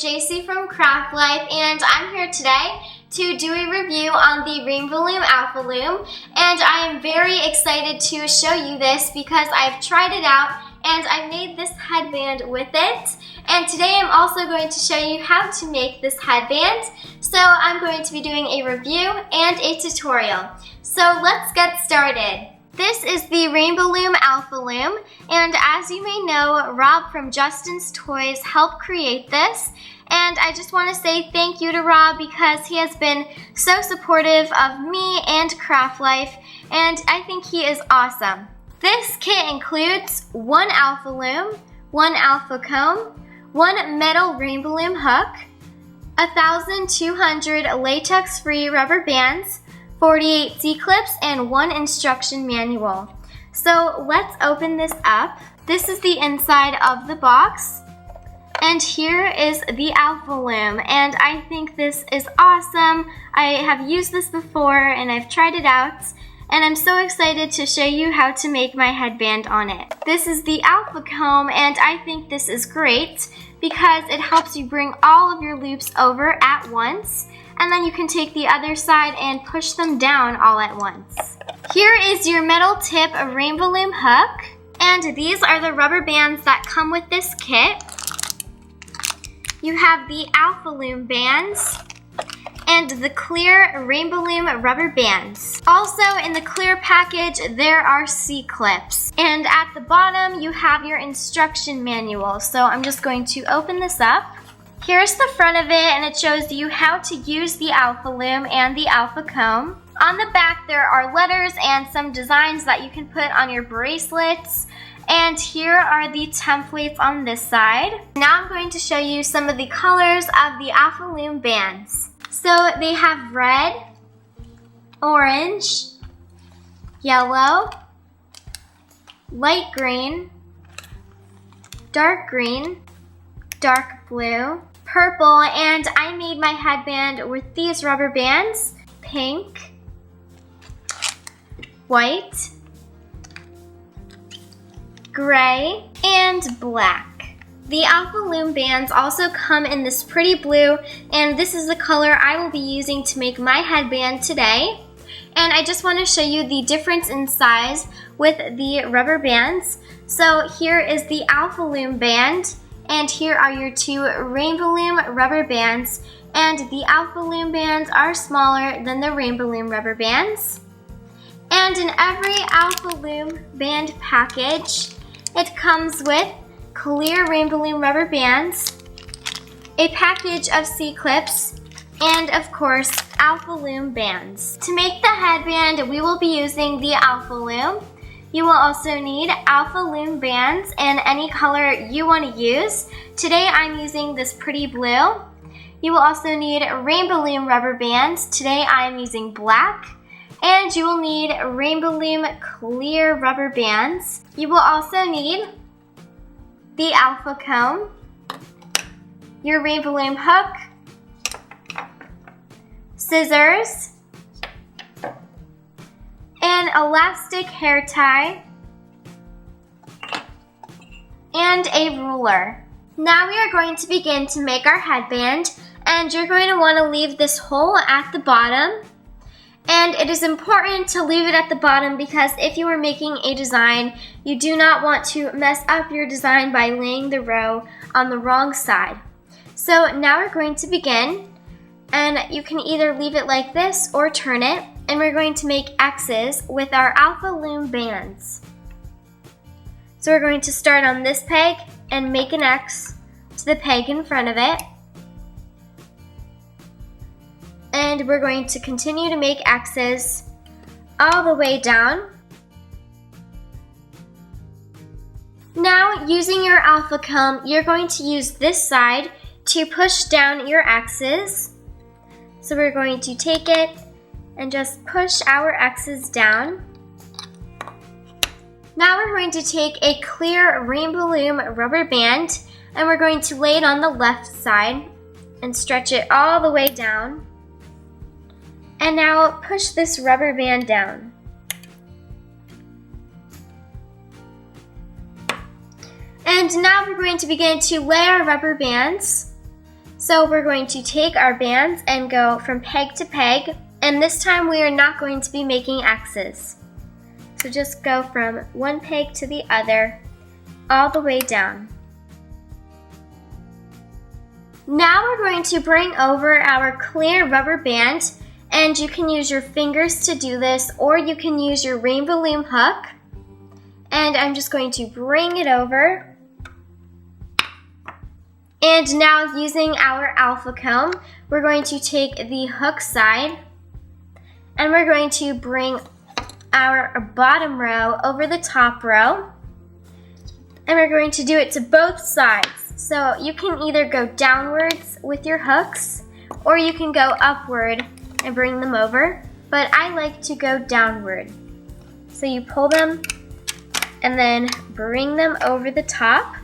Jacy from Craft Life, and I'm here today to do a review on the Rainbow Loom Alpha Loom, and I am very excited to show you this because I've tried it out and I made this headband with it. And today I'm also going to show you how to make this headband. So I'm going to be doing a review and a tutorial. So let's get started. This is the Rainbow Loom Alpha Loom, and as you may know, Rob from Justin's Toys helped create this. And I just want to say thank you to Rob because he has been so supportive of me and Craft Life, and I think he is awesome. This kit includes one Alpha Loom, one Alpha Comb, one metal Rainbow Loom hook, 1,200 latex-free rubber bands, 48 C-clips, and one instruction manual. So let's open this up. This is the inside of the box. And here is the Alpha Loom, and I think this is awesome. I have used this before and I've tried it out, and I'm so excited to show you how to make my headband on it. This is the Alpha Comb, and I think this is great because it helps you bring all of your loops over at once, and then you can take the other side and push them down all at once. Here is your metal tip Rainbow Loom hook, and these are the rubber bands that come with this kit. You have the Alpha Loom Bands and the clear Rainbow Loom rubber bands. Also in the clear package, there are C-clips. And at the bottom, you have your instruction manual. So I'm just going to open this up. Here's the front of it, and it shows you how to use the Alpha Loom and the Alpha Comb. On the back, there are letters and some designs that you can put on your bracelets. And here are the templates on this side. Now I'm going to show you some of the colors of the Alpha Loom bands. So they have red, orange, yellow, light green, dark blue, purple, and I made my headband with these rubber bands: pink, white, gray, and black. The Alpha Loom bands also come in this pretty blue, and this is the color I will be using to make my headband today. And I just want to show you the difference in size with the rubber bands. So here is the Alpha Loom band, and here are your two Rainbow Loom rubber bands, and the Alpha Loom bands are smaller than the Rainbow Loom rubber bands. And in every Alpha Loom band package, it comes with clear Rainbow Loom rubber bands, a package of C-clips, and of course, Alpha Loom bands. To make the headband, we will be using the Alpha Loom. You will also need Alpha Loom bands in any color you want to use. Today I'm using this pretty blue. You will also need Rainbow Loom rubber bands. Today I am using black. And you will need Rainbow Loom clear rubber bands. You will also need the Alpha Comb, your Rainbow Loom hook, scissors, an elastic hair tie, and a ruler. Now we are going to begin to make our headband, and you're going to want to leave this hole at the bottom. And it is important to leave it at the bottom because if you are making a design, you do not want to mess up your design by laying the row on the wrong side. So now we're going to begin, and you can either leave it like this or turn it, and we're going to make X's with our Alpha Loom bands. So we're going to start on this peg and make an X to the peg in front of it. And we're going to continue to make X's all the way down. Now, using your Alpha Comb, you're going to use this side to push down your X's. So we're going to take it and just push our X's down. Now we're going to take a clear Rainbow Loom rubber band, and we're going to lay it on the left side and stretch it all the way down. And now push this rubber band down. And now we're going to begin to lay our rubber bands. So we're going to take our bands and go from peg to peg, and this time we are not going to be making X's. So just go from one peg to the other, all the way down. Now we're going to bring over our clear rubber band, and you can use your fingers to do this, or you can use your rainbow loom hook. And I'm just going to bring it over. And now using our alpha comb, we're going to take the hook side and we're going to bring our bottom row over the top row. And we're going to do it to both sides. So you can either go downwards with your hooks or you can go upward and bring them over. But I like to go downward. So you pull them and then bring them over the top.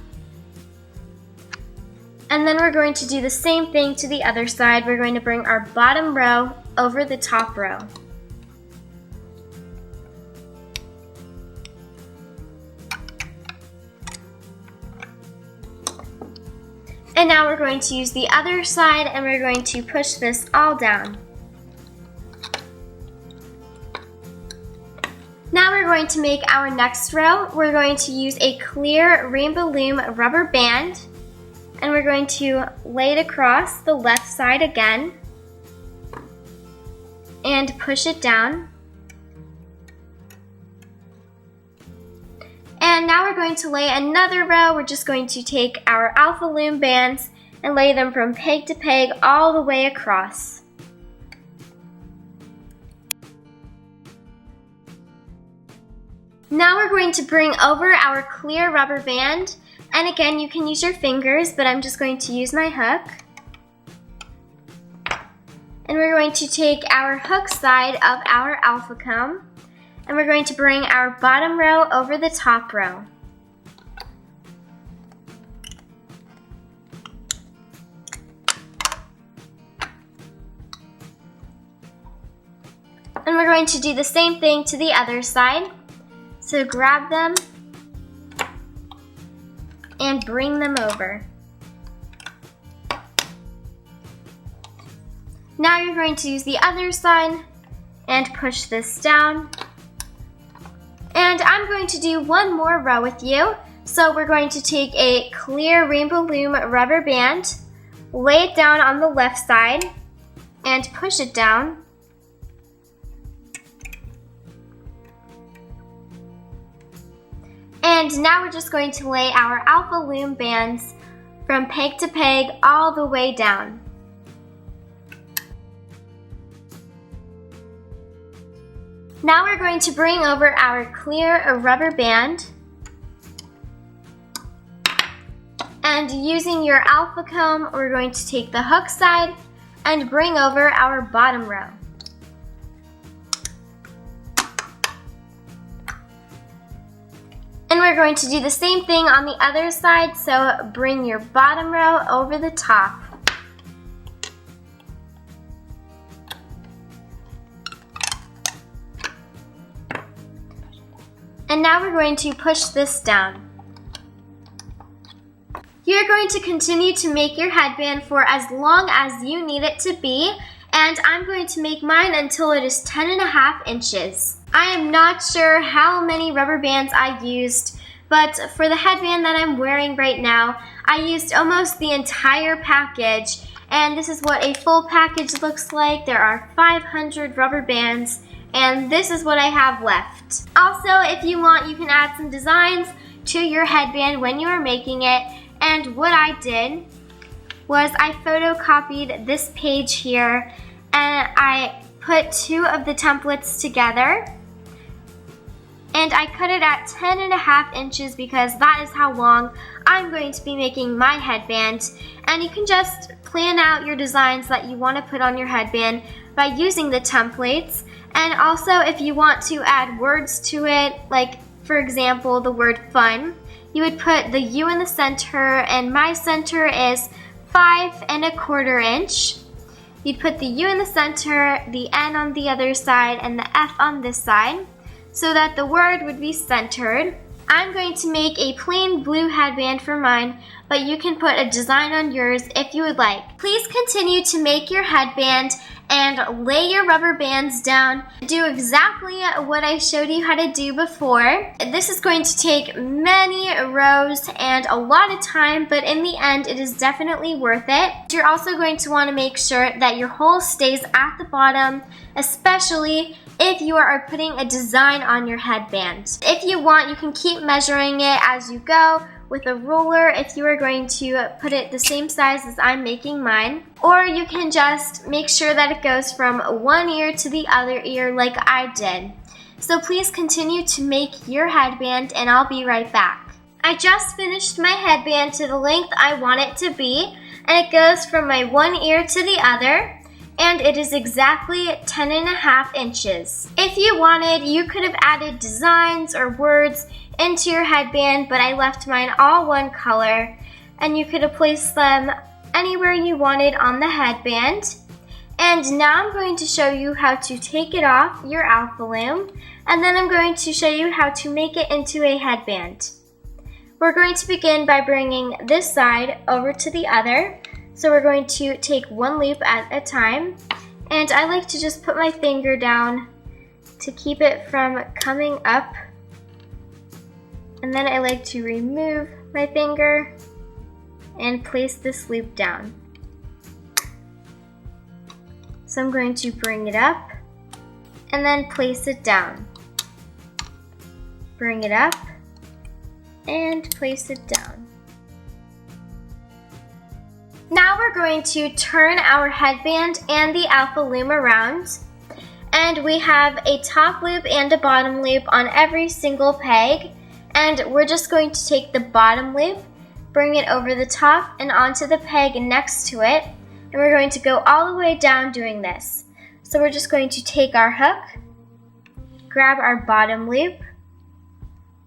And then we're going to do the same thing to the other side. We're going to bring our bottom row over the top row. And now we're going to use the other side and we're going to push this all down. Now we're going to make our next row. We're going to use a clear rainbow loom rubber band. And we're going to lay it across the left side again and push it down. And now we're going to lay another row. We're just going to take our Alpha Loom Bands and lay them from peg to peg all the way across. Now we're going to bring over our clear rubber band. And again, you can use your fingers, but I'm just going to use my hook. And we're going to take our hook side of our alpha comb, and we're going to bring our bottom row over the top row. And we're going to do the same thing to the other side. So grab them and bring them over. Now you're going to use the other side and push this down. And I'm going to do one more row with you. So we're going to take a clear rainbow loom rubber band, lay it down on the left side, and push it down. And now we're just going to lay our Alpha Loom Bands from peg to peg all the way down. Now we're going to bring over our clear rubber band. And using your alpha comb, we're going to take the hook side and bring over our bottom row. And we're going to do the same thing on the other side, so bring your bottom row over the top. And now we're going to push this down. You're going to continue to make your headband for as long as you need it to be, and I'm going to make mine until it is 10.5 inches. I am not sure how many rubber bands I used, but for the headband that I'm wearing right now, I used almost the entire package, and this is what a full package looks like. There are 500 rubber bands, and this is what I have left. Also, if you want, you can add some designs to your headband when you are making it, and what I did was I photocopied this page here, and I put 2 of the templates together. And I cut it at 10.5 inches because that is how long I'm going to be making my headband. And you can just plan out your designs that you want to put on your headband by using the templates. And also, if you want to add words to it, like for example, the word fun, you would put the U in the center, and my center is 5.25 inch. You'd put the U in the center, the N on the other side, and the F on this side, so that the word would be centered. I'm going to make a plain blue headband for mine, but you can put a design on yours if you would like. Please continue to make your headband and lay your rubber bands down. Do exactly what I showed you how to do before. This is going to take many rows and a lot of time, but in the end, it is definitely worth it. You're also going to want to make sure that your hole stays at the bottom, especially if you are putting a design on your headband. If you want, you can keep measuring it as you go with a ruler if you are going to put it the same size as I'm making mine. Or you can just make sure that it goes from one ear to the other ear like I did. So please continue to make your headband and I'll be right back. I just finished my headband to the length I want it to be, and it goes from my one ear to the other, and it is exactly 10.5 inches. If you wanted, you could have added designs or words into your headband, but I left mine all one color, and you could have placed them anywhere you wanted on the headband. And now I'm going to show you how to take it off your Alpha Loom, and then I'm going to show you how to make it into a headband. We're going to begin by bringing this side over to the other. So we're going to take one loop at a time, and I like to just put my finger down to keep it from coming up. And then I like to remove my finger and place this loop down. So I'm going to bring it up and then place it down. Bring it up and place it down. Now we're going to turn our headband and the Alpha Loom around. And we have a top loop and a bottom loop on every single peg. And we're just going to take the bottom loop, bring it over the top and onto the peg next to it. And we're going to go all the way down doing this. So we're just going to take our hook, grab our bottom loop,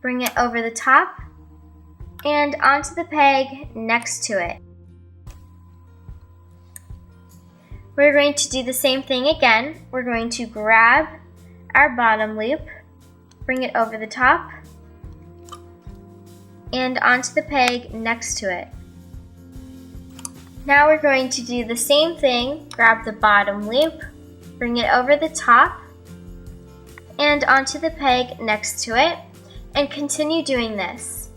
bring it over the top and onto the peg next to it. We're going to do the same thing again. We're going to grab our bottom loop, bring it over the top, and onto the peg next to it. Now we're going to do the same thing. Grab the bottom loop, bring it over the top, and onto the peg next to it, and continue doing this.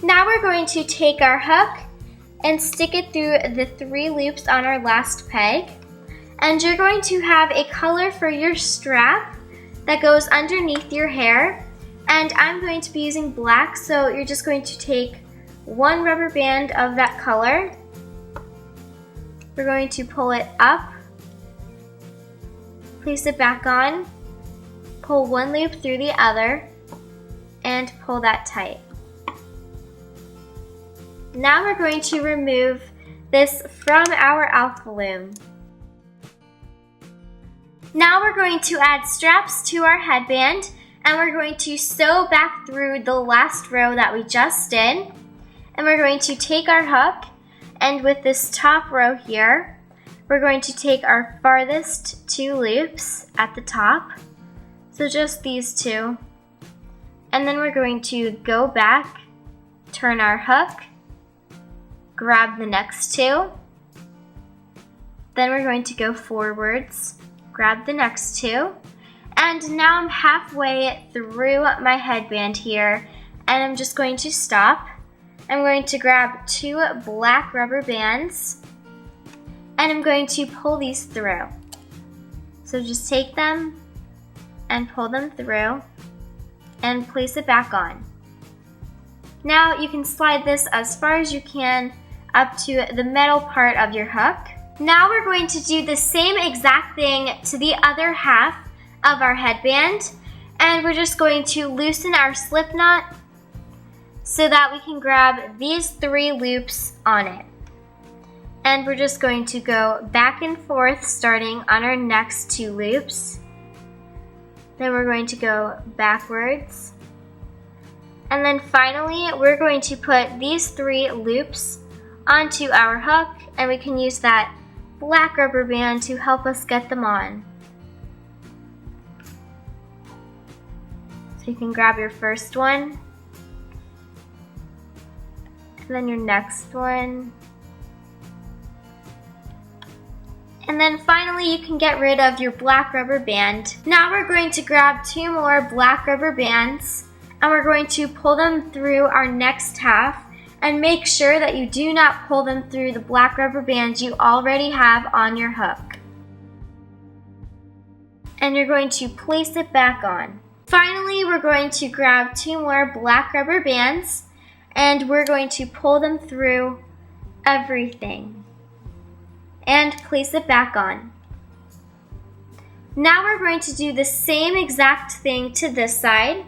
Now we're going to take our hook and stick it through the 3 loops on our last peg. And you're going to have a color for your strap that goes underneath your hair. And I'm going to be using black, so you're just going to take one rubber band of that color. We're going to pull it up, place it back on, pull one loop through the other, and pull that tight. Now we're going to remove this from our Alpha Loom. Now we're going to add straps to our headband, and we're going to sew back through the last row that we just did. And we're going to take our hook, and with this top row here, we're going to take our farthest 2 loops at the top. So just these 2. And then we're going to go back, turn our hook, grab the next 2. Then we're going to go forwards, grab the next 2. And now I'm halfway through my headband here, and I'm just going to stop. I'm going to grab 2 black rubber bands, and I'm going to pull these through. So just take them and pull them through and place it back on. Now you can slide this as far as you can up to the metal part of your hook. Now we're going to do the same exact thing to the other half of our headband, and we're just going to loosen our slip knot so that we can grab these 3 loops on it. And we're just going to go back and forth starting on our next 2 loops. Then we're going to go backwards. And then finally, we're going to put these 3 loops onto our hook, and we can use that black rubber band to help us get them on. So you can grab your first one, and then your next one. And then finally, you can get rid of your black rubber band. Now we're going to grab 2 more black rubber bands, and we're going to pull them through our next half, and make sure that you do not pull them through the black rubber band you already have on your hook. And you're going to place it back on. Finally, we're going to grab 2 more black rubber bands, and we're going to pull them through everything and place it back on. Now we're going to do the same exact thing to this side.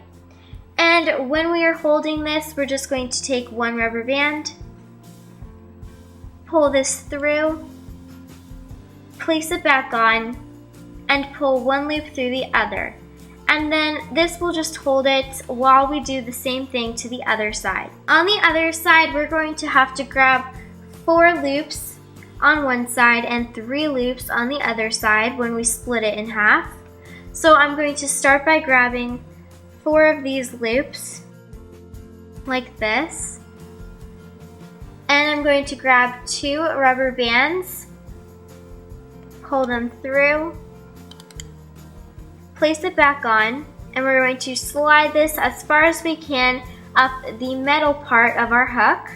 And when we are holding this, we're just going to take 1 rubber band, pull this through, place it back on, and pull 1 loop through the other. And then this will just hold it while we do the same thing to the other side. On the other side, we're going to have to grab 4 loops on one side and 3 loops on the other side when we split it in half. So I'm going to start by grabbing 4 of these loops, like this. And I'm going to grab 2 rubber bands, pull them through, place it back on, and we're going to slide this as far as we can up the metal part of our hook.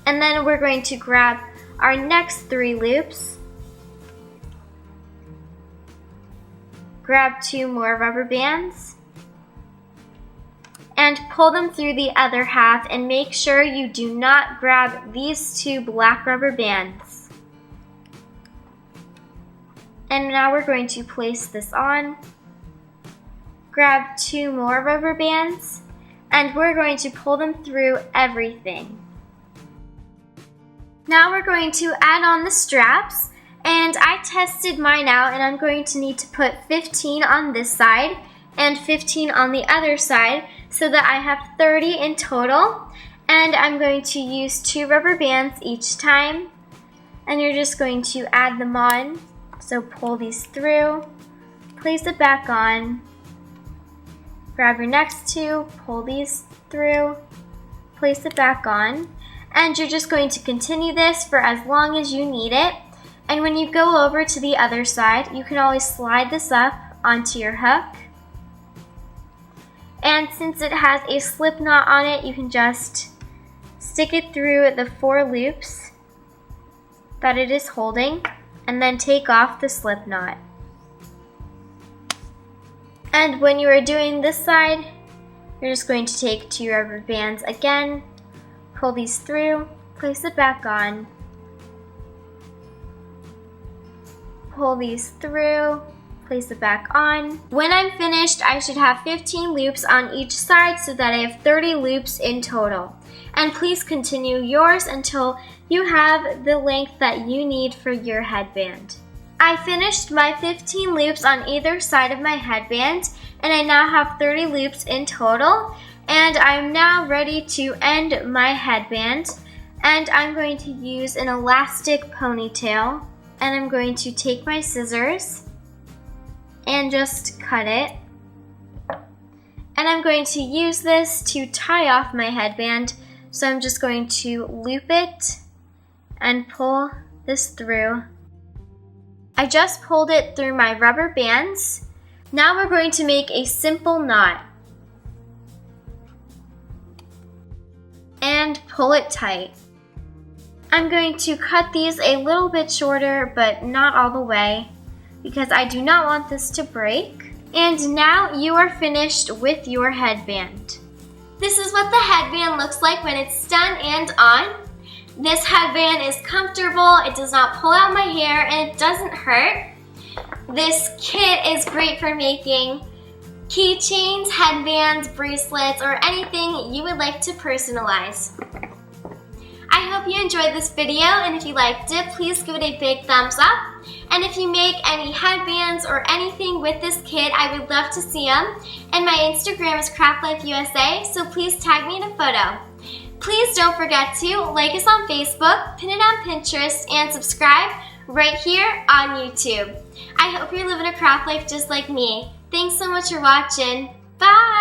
And then we're going to grab our next 3 loops, grab 2 more rubber bands, and pull them through the other half, and make sure you do not grab these 2 black rubber bands. And now we're going to place this on, grab 2 more rubber bands, and we're going to pull them through everything. Now we're going to add on the straps, and I tested mine out, and I'm going to need to put 15 on this side and 15 on the other side, so that I have 30 in total. And I'm going to use 2 rubber bands each time, and you're just going to add them on. So pull these through, place it back on, grab your next 2, pull these through, place it back on, and you're just going to continue this for as long as you need it. And when you go over to the other side, you can always slide this up onto your hook. And since it has a slip knot on it, you can just stick it through the 4 loops that it is holding, and then take off the slip knot. And when you are doing this side, you're just going to take 2 rubber bands again, pull these through, place it back on, pull these through, place it back on. When I'm finished, I should have 15 loops on each side, so that I have 30 loops in total. And please continue yours until you have the length that you need for your headband. I finished my 15 loops on either side of my headband, and I now have 30 loops in total. And I'm now ready to end my headband, and I'm going to use an elastic ponytail, and I'm going to take my scissors and just cut it. And I'm going to use this to tie off my headband, so I'm just going to loop it and pull this through. I just pulled it through my rubber bands. Now we're going to make a simple knot. And pull it tight. I'm going to cut these a little bit shorter, but not all the way, because I do not want this to break. And now you are finished with your headband. This is what the headband looks like when it's done and on. This headband is comfortable, it does not pull out my hair, and it doesn't hurt. This kit is great for making keychains, headbands, bracelets, or anything you would like to personalize. I hope you enjoyed this video, and if you liked it, please give it a big thumbs up. And if you make any headbands or anything with this kit, I would love to see them. And my Instagram is CraftLifeUSA, so please tag me in a photo. Please don't forget to like us on Facebook, pin it on Pinterest, and subscribe right here on YouTube. I hope you're living a craft life just like me. Thanks so much for watching. Bye!